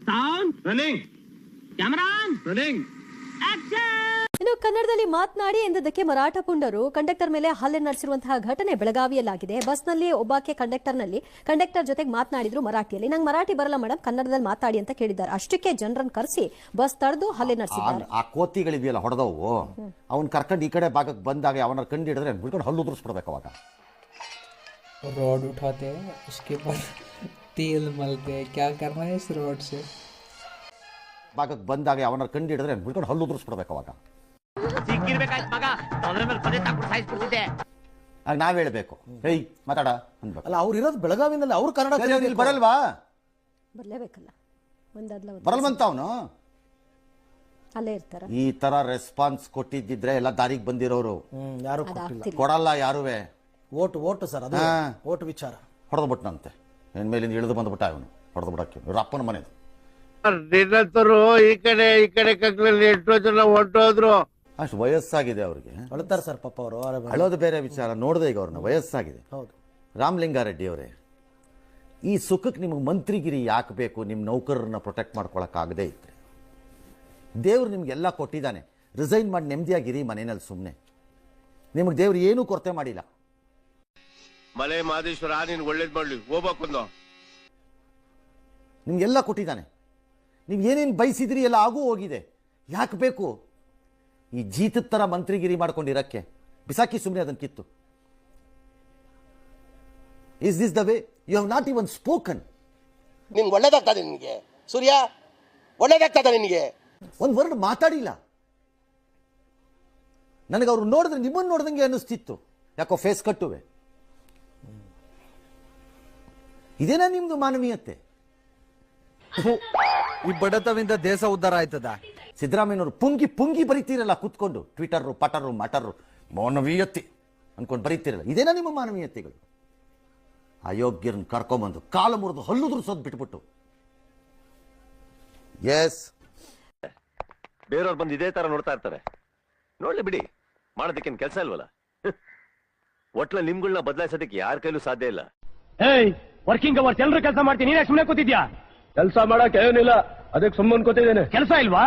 Sound running, camera running, action. ಇನ್ನು ಕನ್ನಡದಲ್ಲಿ ಮಾತನಾಡಿ ಎಂದದಕ್ಕೆ ಮರಾಠ ಪುಂಡರು ಕಂಡಕ್ಟರ್ ಮೇಲೆ ಹಲ್ಲೆ ನಡೆಸಿರುವಂತಹ ಘಟನೆ ಬೆಳಗಾವಿಯಲ್ಲಾಗಿದೆ. ಬಸ್ನಲ್ಲಿ ಒಬ್ಬಾಕೆ ಕಂಡಕ್ಟರ್ ಜೊತೆಗೆ ಮಾತನಾಡಿದ್ರು ಮರಾಠಿಯಲ್ಲಿ. ನಂಗೆ ಮರಾಠಿ ಬರಲ್ಲ ಮೇಡಮ್, ಕನ್ನಡದಲ್ಲಿ ಮಾತಾಡಿ ಅಂತ ಕೇಳಿದ್ದಾರೆ. ಅಷ್ಟಕ್ಕೆ ಜನರನ್ನು ಕರೆಸಿ ಬಸ್ ತಡೆದು ಹಲ್ಲೆ ನಡೆಸಿದ್ದಾರೆ. ಆ ಕೋತಿಗಳಿದೆಯಲ್ಲ ಹೊಡೆದವು, ಅವ್ನ ಕರ್ಕೊಂಡು ಈ ಕಡೆ ಭಾಗಕ್ಕೆ ಬಂದಾಗ ಅವನ ಕಂಡು ಹಿಡಿದ್ರೆ ಬಿಡ್ಕೊಂಡು ಹಲ್ಲು ಉದುರಿಸ್ಬಿಡ್ಬೇಕು. ಅವಾಗ रोड उठाते हैं, उसके बाद तेल मलते हैं, क्या करना है इस रोड से. ಭಾಗಕ್ಕೆ ಬಂದಾಗ ಅವನ ಕಂಡು ಹಿಡಿದ್ರೆ ಬಿಡ್ಕೊಂಡು ಹಲ್ಲು ಉದುರಿಸ್ಬಿಡ್ಬೇಕು. ಅವಾಗ ಆಗ ನಾವ್ ಹೇಳ್ಬೇಕು, ಹೇಯ್ ಮಾತಾಡ ಅನ್ಬೇಕು. ಅಲ್ಲ, ಅವ್ರು ಇರೋದು ಬೆಳಗಾವಿನಲ್ಲಿ, ಅವ್ರು ಕನ್ನಡ ಬರಲ್ವಾ? ಬರ್ಲೇಬೇಕಲ್ಲ, ಬರಲ್ವಂತ ಅವನು ಅಲ್ಲೇ ಇರ್ತಾರ. ಈ ತರ ರೆಸ್ಪಾನ್ಸ್ ಕೊಟ್ಟಿದ್ದಿದ್ರೆ ಎಲ್ಲ ದಾರಿಗೆ ಬಂದಿರೋರು. ಯಾರು ಕೊಡಲ್ಲ ಯಾರುವೆ. ಓಟು ಸರ್, ಅದು ಓಟು ವಿಚಾರ. ಹೊಡೆದ್ಬಿಟ್ನಂತೆ, ಏನ್ ಮೇಲಿಂದ ಇಳಿದು ಬಂದ್ಬಿಟ್ಟ ಅವನು. ಹೊಡೆದು ಬಿಡಕ್ಕೆ ಇವ್ರ ಅಪ್ಪನ ಮನೆದು. ಈ ಕಡೆ ಕಗ್ಲಲ್ಲಿ ಎಷ್ಟೋ ಜನ ಹೊಂಟೋದ್ರು. ಅಷ್ಟು ವಯಸ್ಸಾಗಿದೆ ಅವ್ರಿಗೆ. ಅಳ್ತಾರೆ ಸರ್ ಪಾಪ ಅವರು. ಅಳೋದು ಬೇರೆ ವಿಚಾರ. ನೋಡಿದೆ ಈಗ ಅವ್ರನ್ನ, ವಯಸ್ಸಾಗಿದೆ. ಹೌದು. ರಾಮಲಿಂಗಾರೆಡ್ಡಿ ಅವರೇ, ಈ ಸುಖಕ್ಕೆ ನಿಮಗೆ ಮಂತ್ರಿಗಿರಿ ಯಾಕೆ ಬೇಕು? ನಿಮ್ಮ ನೌಕರರನ್ನ ಪ್ರೊಟೆಕ್ಟ್ ಮಾಡ್ಕೊಳಕ್ಕಾಗದೇ ಇದ್ರೆ ದೇವ್ರು ನಿಮ್ಗೆಲ್ಲ ಕೊಟ್ಟಿದ್ದಾನೆ. ರಿಸೈನ್ ಮಾಡಿ ನೆಮ್ಮದಿಯಾಗಿರಿ ಮನೆಯಲ್ಲಿ ಸುಮ್ಮನೆ. ನಿಮಗೆ ದೇವ್ರು ಏನೂ ಕೊರತೆ ಮಾಡಿಲ್ಲ. ಮಲೆ ಮಾದೇಶ್ವರ ನೀನು ಒಳ್ಳೇದ್ ಮಾಡ್ಲಿ, ಹೋಗ್ಬೇಕು. ನಿಮ್ಗೆಲ್ಲ ಕೊಟ್ಟಿದ್ದಾನೆ. ನೀವು ಏನೇನು ಬಯಸಿದ್ರಿ ಎಲ್ಲ ಆಗೂ ಹೋಗಿದೆ. ಯಾಕೆ ಬೇಕು ಈ ಜೀತದ ಥರ ಮಂತ್ರಿಗಿರಿ ಮಾಡ್ಕೊಂಡಿರಕ್ಕೆ? ಬಿಸಾಕಿ ಸುಮ್ಮನೆ ಅದನ್ನು ಕಿತ್ತು. Is this the way? You have not even spoken. ನಿನ್ಗೆ ಒಳ್ಳೇದಾಗ್ತದೆ, ನಿನಗೆ ಸೂರ್ಯ ಒಳ್ಳೇದಾಗ್ತದೆ ನಿನಗೆ? ಒಂದು ವರ್ಡ್ ಮಾತಾಡಿಲ್ಲ. ನನಗೆ ಅವ್ರು ನೋಡಿದ್ರೆ ನಿಮ್ಮನ್ನು ನೋಡ್ದಂಗೆ ಅನ್ನಿಸ್ತಿತ್ತು. ಯಾಕೋ ಫೇಸ್ ಕಟ್ಟುವೆ. ಇದೇನಾ ನಿಮ್ದು ಮಾನವೀಯತೆ? ಈ ಬಡತವಿಂದ ದೇಶ ಉದ್ಧಾರ ಆಯ್ತದ? ಸಿದ್ದರಾಮಯ್ಯನವರು ಪುಂಗಿ ಬರೀತೀರಲ್ಲ ಕೂತ್ಕೊಂಡು, ಟ್ವಿಟರು ಪಟರು ಮಟರು, ಮಾನವೀಯತೆ ಅನ್ಕೊಂಡು ಬರೀತಿರಲ್ಲ. ಇದೇನಾ ನಿಮ್ಮ ಮಾನವೀಯತೆಗಳು? ಅಯೋಗ್ಯರನ್ನ ಕರ್ಕೊಂಬಂದು ಕಾಲು ಮುರಿದು ಹಲ್ಲು ದುರ್ಸೋದು ಬಿಟ್ಬಿಟ್ಟು. ಎಸ್, ಬೇರೆಯವ್ರು ಬಂದು ಇದೇ ತರ ನೋಡ್ತಾ ಇರ್ತಾರೆ. ನೋಡ್ಲಿ ಬಿಡಿ, ಮಾಡೋದಕ್ಕೇನು ಕೆಲಸ ಇಲ್ವಲ್ಲ. ಒಟ್ಲ ನಿಮ್ಗಳನ್ನ ಬದಲಾಯಿಸೋದಕ್ಕೆ ಯಾರ ಕೈಲೂ ಸಾಧ್ಯ ಇಲ್ಲ. ವರ್ಕಿಂಗ್ ಅವರ್ಸ್ ಎಲ್ಲರೂ ಕೆಲಸ ಮಾಡ್ತೀನಿ, ನೀನೇ ಸುಮ್ಮನೆ ಕೂತಿದ್ಯಾ? ಕೆಲಸ ಮಾಡಕ್ ಏನಿಲ್ಲ, ಅದಕ್ಕೆ ಸುಮ್ಮನೆ ಕೂತಿದ್ದೇನೆ. ಕೆಲಸ ಇಲ್ವಾ?